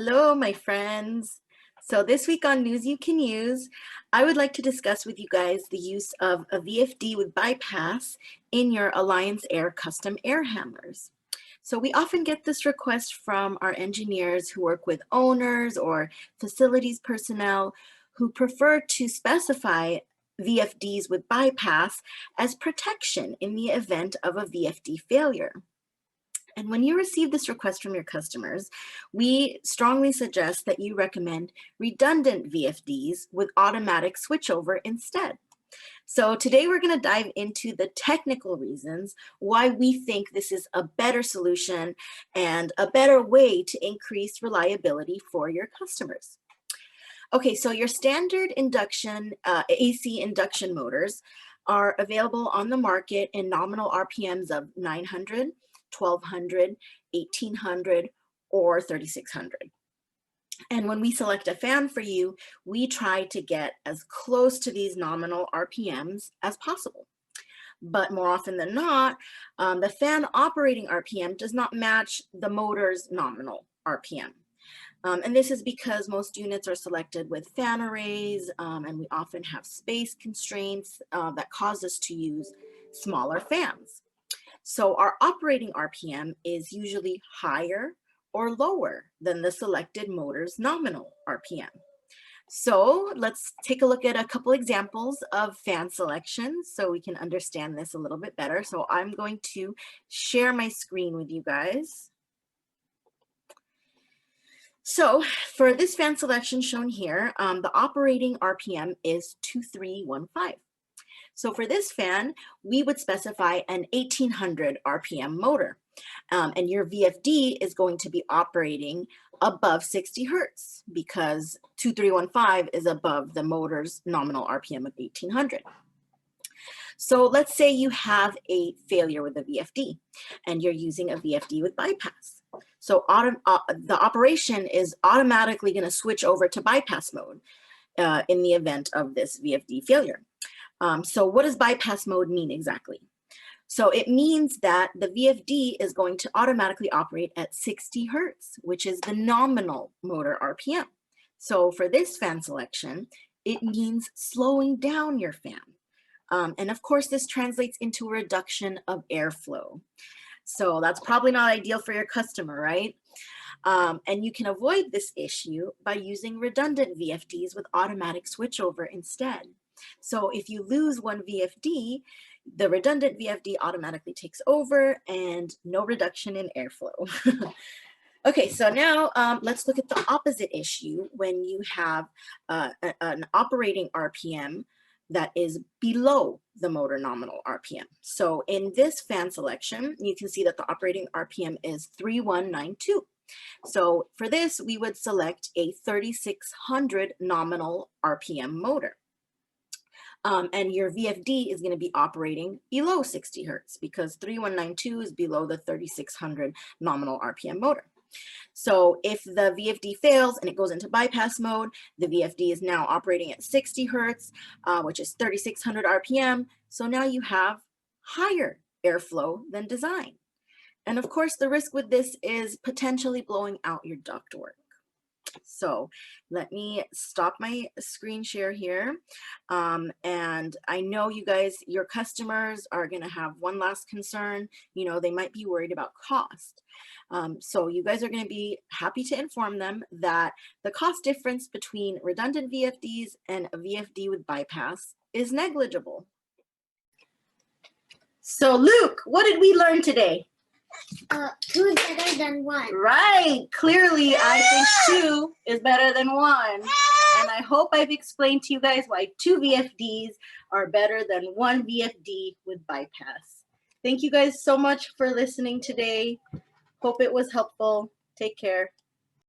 Hello, my friends. So this week on News You Can Use, I would like to discuss with you guys the use of a VFD with bypass in your Alliance Air custom air handlers. So we often get this request from our engineers who work with owners or facilities personnel who prefer to specify VFDs with bypass as protection in the event of a VFD failure. And when you receive this request from your customers, we strongly suggest that you recommend redundant VFDs with automatic switchover instead. So today we're going to dive into the technical reasons why we think this is a better solution and a better way to increase reliability for your customers. Okay, so your standard induction, AC induction motors are available on the market in nominal RPMs of 900, 1200, 1800, or 3600. And when we select a fan for you, we try to get as close to these nominal RPMs as possible. But more often than not, the fan operating RPM does not match the motor's nominal RPM. And this is because most units are selected with fan arrays, and we often have space constraints that cause us to use smaller fans. So our operating RPM is usually higher or lower than the selected motor's nominal RPM. So let's take a look at a couple examples of fan selections so we can understand this a little bit better. So I'm going to share my screen with you guys. So for this fan selection shown here, the operating RPM is 2315. So for this fan, we would specify an 1800 RPM motor, and your VFD is going to be operating above 60 Hertz because 2315 is above the motor's nominal RPM of 1800. So let's say you have a failure with the VFD and you're using a VFD with bypass. So the operation is automatically going to switch over to bypass mode in the event of this VFD failure. So what does bypass mode mean exactly? So it means that the VFD is going to automatically operate at 60 Hertz, which is the nominal motor RPM. So for this fan selection, it means slowing down your fan. And of course, this translates into a reduction of airflow. So that's probably not ideal for your customer, right? And you can avoid this issue by using redundant VFDs with automatic switchover instead. So if you lose one VFD, the redundant VFD automatically takes over and no reduction in airflow. Okay, so now let's look at the opposite issue when you have an operating RPM that is below the motor nominal RPM. So in this fan selection, you can see that the operating RPM is 3192. So for this, we would select a 3600 nominal RPM motor. And your VFD is going to be operating below 60 Hertz because 3192 is below the 3600 nominal RPM motor. So if the VFD fails and it goes into bypass mode, the VFD is now operating at 60 Hertz, which is 3600 RPM. So now you have higher airflow than design. And of course, the risk with this is potentially blowing out your ductwork. So let me stop my screen share here. And I know you guys, your customers are going to have one last concern. You know, they might be worried about cost. So you guys are going to be happy to inform them that the cost difference between redundant VFDs and a VFD with bypass is negligible. So Luke, what did we learn today? 2 is better than 1. Right. Clearly, I think 2 is better than 1. And I hope I've explained to you guys why 2 VFDs are better than 1 VFD with bypass. Thank you guys so much for listening today. Hope it was helpful. Take care.